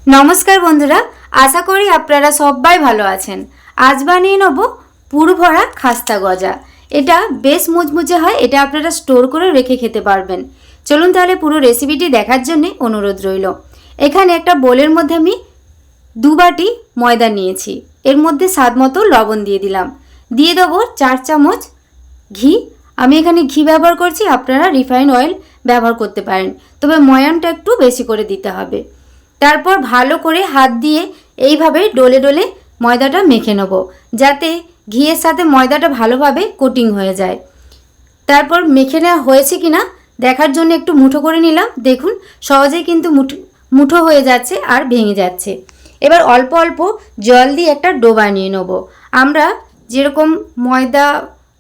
নমস্কার বন্ধুরা, আশা করি আপনারা সবাই ভালো আছেন। আজ বানিয়ে নেব পুর ভরা খাস্তা গজা। এটা বেশ মুচমুচে হয়, এটা আপনারা স্টোর করে রেখে খেতে পারবেন। চলুন তাহলে পুরো রেসিপিটি দেখার জন্য অনুরোধ রইল। এখানে একটা বোলের মধ্যে আমি 2 বাটি ময়দা নিয়েছি, এর মধ্যে স্বাদ মতো লবণ দিয়ে দিলাম, দিয়ে দেবো 4 চামচ ঘি। আমি এখানে ঘি ব্যবহার করছি, আপনারা রিফাইন অয়েল ব্যবহার করতে পারেন, তবে ময়ানটা একটু বেশি করে দিতে হবে। তারপর ভালো করে হাত দিয়ে এইভাবে ডলে ডলে ময়দাটা মেখে নেব, যাতে ঘিয়ের সাথে ময়দাটা ভালোভাবে কোটিং হয়ে যায়। তারপর মেখে নেওয়া হয়েছে কিনা দেখার জন্য একটু মুঠো করে নিলাম। দেখুন সহজেই কিন্তু মুঠো হয়ে যাচ্ছে আর ভেঙে যাচ্ছে। এবার অল্প অল্প জল দিয়ে একটা ডো বানিয়ে নেব। আমরা যেরকম ময়দা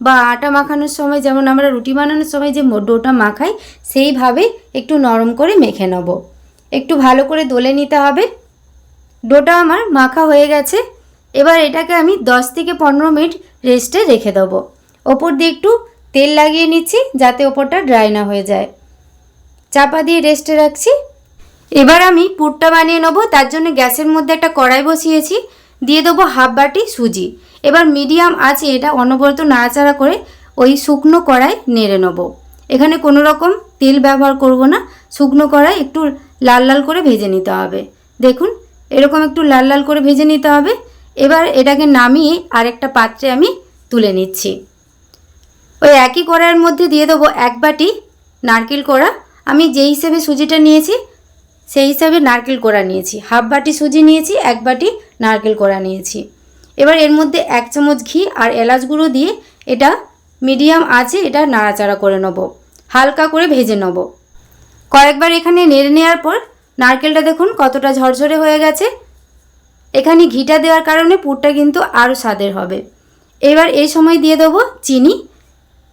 বা আটা মাখানোর সময়, যেমন আমরা রুটি বানানোর সময় যে ডোটা মাখাই, সেইভাবে একটু নরম করে মেখে নেব। একটু ভালো করে দলে নিতে হবে। ডোটা আমার মাখা হয়ে গেছে। এবার এটাকে আমি 10 থেকে 15 মিনিট রেস্টে রেখে দেবো। ওপর দিয়ে একটু তেল লাগিয়ে নিচ্ছি, যাতে ওপরটা ড্রাই না হয়ে যায়। চাপা দিয়ে রেস্টে রাখছি। এবার আমি পুরটা বানিয়ে নেব। তার জন্য গ্যাসের মধ্যে একটা কড়াই বসিয়েছি, দিয়ে দেবো হাফ বাটি সুজি। এবার মিডিয়াম আছে এটা অনবরত নাড়াচাড়া করে ওই শুকনো কড়াই নেড়ে নেব। এখানে কোনো রকম তেল ব্যবহার করব না, শুকনো কড়াই একটু লাল লাল করে ভেজে নিতে হবে। দেখুন এরকম একটু লাল লাল করে ভেজে নিতে হবে। এবার এটাকে নামিয়ে আরেকটা পাত্রে আমি তুলে নিচ্ছি। ওই একই কড়াইয়ের মধ্যে দিয়ে দেবো 1 বাটি নারকেল কোড়া। আমি যেই হিসেবে সুজিটা নিয়েছি সেই হিসাবে নারকেল কোড়া নিয়েছি। হাফ বাটি সুজি নিয়েছি, 1 বাটি নারকেল কোড়া নিয়েছি। এবার এর মধ্যে 1 চামচ ঘি আর এলাচ গুঁড়ো দিয়ে এটা মিডিয়াম আছে এটা নাড়াচাড়া করে নেব, হালকা করে ভেজে নেব। কয়েকবার এখানে নেড়ে নেওয়ার পর নারকেলটা দেখুন কতটা ঝরঝরে হয়ে গেছে। এখানে ঘিটা দেওয়ার কারণে পুরটা কিন্তু আরও স্বাদের হবে। এবার এই সময় দিয়ে দেবো চিনি।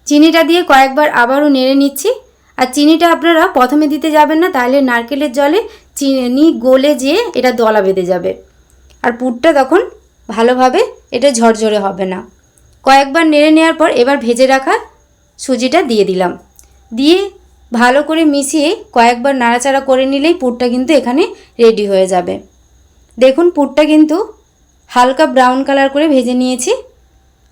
চিনিটা দিয়ে কয়েকবার আবারও নেড়ে নিচ্ছি। আর চিনিটা আপনারা প্রথমে দিতে যাবেন না, তাহলে নারকেলের জলে চিনি গলে যেয়ে এটা দলা বেঁধে যাবে, আর পুরটা তখন ভালোভাবে এটা ঝরঝরে হবে না। কয়েকবার নেড়ে নেওয়ার পর এবার ভেজে রাখা সুজিটা দিয়ে দিলাম, দিয়ে ভালো করে মিশিয়ে কয়েকবার নাড়াচাড়া করে নিলেই পুরটা কিন্তু এখানে রেডি হয়ে যাবে। দেখুন পুরটা কিন্তু হালকা ব্রাউন কালার করে ভেজে নিয়েছি,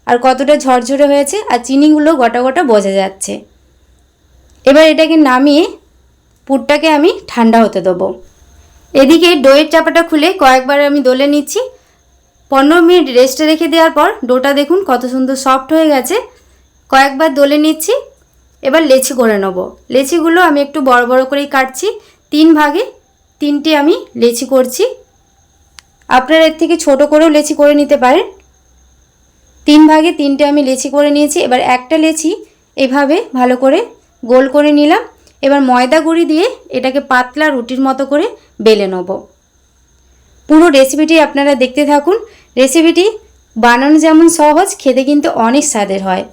আর কতটা ঝরঝরে হয়েছে, আর চিনিগুলো গোটা গোটা বোঝা যাচ্ছে। এবার এটাকে নামিয়ে পুরটাকে আমি ঠান্ডা হতে দেবো। এদিকে ডোয়ের চাপাটা খুলে কয়েকবার আমি দলে নিচ্ছি। 15 মিনিট রেস্টে রেখে দেওয়ার পর ডোটা দেখুন কত সুন্দর সফট হয়ে গেছে। কয়েকবার দলে নিচ্ছি। এবার লেচি করে নেব। লেচিগুলো আমি একটু বড় বড় করেই কাটছি, 3 ভাগে 3টে আমি লেচি করছি। আপনারা এর থেকে ছোট করেও লেচি করে নিতে পারেন। 3 ভাগে 3টে আমি লেচি করে নিয়েছি। এবার একটা লেচি এইভাবে ভালো করে গোল করে নিলাম। এবার ময়দা গুঁড়ি দিয়ে এটাকে পাতলা রুটির মতো করে বেলে নেব। পুরো রেসিপিটি আপনারা দেখতে থাকুন। রেসিপিটি বানানো যেমন সহজ, খেতে কিন্তু অনেক স্বাদের হয়।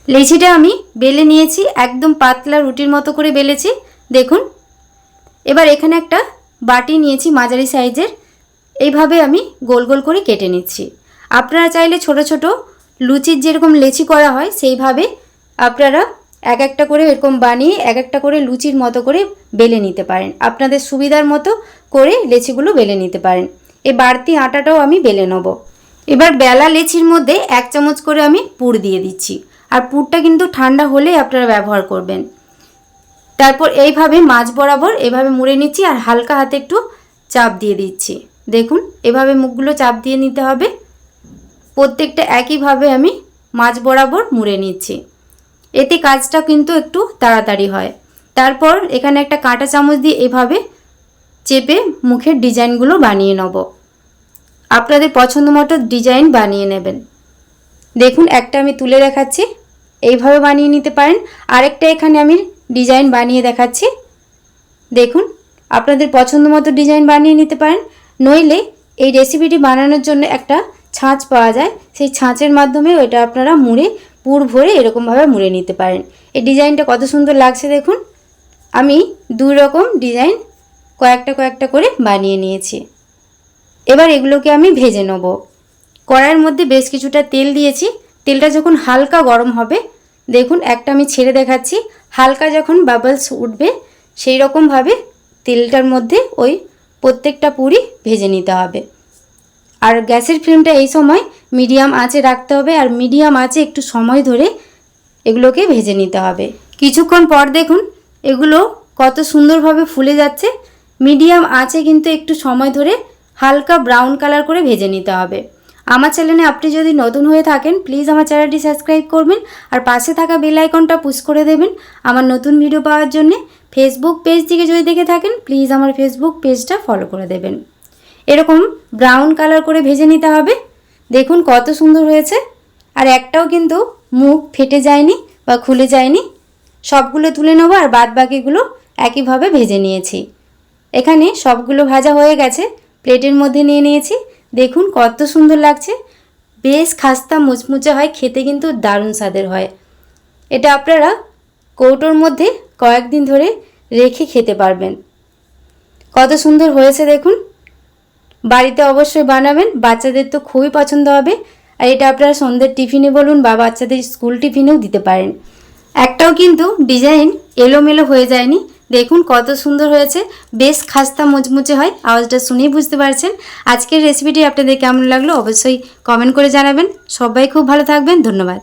লেচিটা আমি বেলে নিয়েছি, একদম পাতলা রুটির মতো করে বেলেছি দেখুন। এবার এখানে একটা বাটি নিয়েছি মাঝারি সাইজের, এইভাবে আমি গোল গোল করে কেটে নিচ্ছি। আপনারা চাইলে ছোট ছোট লুচির যেরকম লেচি করা হয় সেইভাবে আপনারা এক একটা করে এরকম বানিয়ে এক একটা করে লুচির মতো করে বেলে নিতে পারেন। আপনাদের সুবিধার মতো করে লেচিগুলো বেলে নিতে পারেন। এই বাড়তি আটাটাও আমি বেলে নেব। এবার বেলা লেচির মধ্যে 1 চামচ করে আমি পুর দিয়ে দিচ্ছি, আর পুরটা কিন্তু ঠান্ডা হলে আপনারা ব্যবহার করবেন। তারপর এইভাবে মাঝ বরাবর এভাবে মুড়ে নিচ্ছি, আর হালকা হাতে একটু চাপ দিয়ে দিচ্ছি। দেখুন এভাবে মুখগুলো চাপ দিয়ে নিতে হবে। প্রত্যেকটা একইভাবে আমি মাঝ বরাবর মুড়ে নিচ্ছি, এতে কাজটা কিন্তু একটু তাড়াতাড়ি হয়। তারপর এখানে একটা কাঁটা চামচ দিয়ে এভাবে চেপে মুখের ডিজাইনগুলো বানিয়ে নেব। আপনাদের পছন্দ মতো ডিজাইন বানিয়ে নেবেন। দেখুন একটা আমি তুলে দেখাচ্ছি, এইভাবে বানিয়ে নিতে পারেন। আরেকটা এখানে আমি ডিজাইন বানিয়ে দেখাচ্ছি। দেখুন আপনাদের পছন্দ মতো ডিজাইন বানিয়ে নিতে পারেন। নইলে এই রেসিপিটি বানানোর জন্য একটা ছাঁচ পাওয়া যায়, সেই ছাঁচের মাধ্যমে ওইটা আপনারা মুড়ে পুর ভরে এরকমভাবে মুড়ে নিতে পারেন। এই ডিজাইনটা কত সুন্দর লাগছে দেখুন। আমি 2 রকম ডিজাইন কয়েকটা করে বানিয়ে নিয়েছি। এবার এগুলোকে আমি ভেজে নেব। কড়াইয়ের মধ্যে বেশ কিছুটা তেল দিয়েছি। তেলটা যখন হালকা গরম হবে, দেখুন একটা আমি ছেড়ে দেখাচ্ছি, হালকা যখন বাবলস উঠবে সেই রকমভাবে তেলটার মধ্যে ওই প্রত্যেকটা পুরি ভেজে নিতে হবে। আর গ্যাসের ফ্লেমটা এই সময় মিডিয়াম আঁচে রাখতে হবে, আর মিডিয়াম আঁচে একটু সময় ধরে এগুলোকে ভেজে নিতে হবে। কিছুক্ষণ পর দেখুন এগুলো কত সুন্দরভাবে ফুলে যাচ্ছে। মিডিয়াম আঁচে কিন্তু একটু সময় ধরে হালকা ব্রাউন কালার করে ভেজে নিতে হবে। আমার চ্যানেলে আপনি যদি নতুন হয়ে থাকেন প্লিজ আমার চ্যানেলটি সাবস্ক্রাইব করবেন, আর পাশে থাকা বেল আইকনটা পুশ করে দেবেন আমার নতুন ভিডিও পাওয়ার জন্যে। ফেসবুক পেজ থেকে যদি দেখে থাকেন প্লিজ আমার ফেসবুক পেজটা ফলো করে দেবেন। এরকম ব্রাউন কালার করে ভেজে নিতে হবে। দেখুন কত সুন্দর হয়েছে, আর একটাও কিন্তু মুখ ফেটে যায়নি বা খুলে যায়নি। সবগুলো তুলে নেব, আর বাদ বাকিগুলো একইভাবে ভেজে নিয়েছি। এখানে সবগুলো ভাজা হয়ে গেছে, প্লেটের মধ্যে নিয়ে নিয়েছি। দেখুন কত সুন্দর লাগছে, বেশ খাস্তা মুচমুচে হয়, খেতে কিন্তু দারুণ স্বাদের হয়। এটা আপনারা কৌটোর মধ্যে কয়েকদিন ধরে রেখে খেতে পারবেন। কত সুন্দর হয়েছে দেখুন, বাড়িতে অবশ্যই বানাবেন, বাচ্চাদের তো খুবই পছন্দ হবে। আর এটা আপনারা সন্ধ্যের টিফিনে বলুন বা বাচ্চাদের স্কুল টিফিনেও দিতে পারেন। একটাও কিন্তু ডিজাইন এলোমেলো হয়ে যায়নি। দেখুন কত সুন্দর হয়েছে, বেশ খাস্তা মুচমুচে হয়, আওয়াজটা শুনেই বুঝতে পারছেন। আজকের রেসিপিটি আপনাদের কেমন লাগলো অবশ্যই কমেন্ট করে জানাবেন। সবাই খুব ভালো থাকবেন, ধন্যবাদ।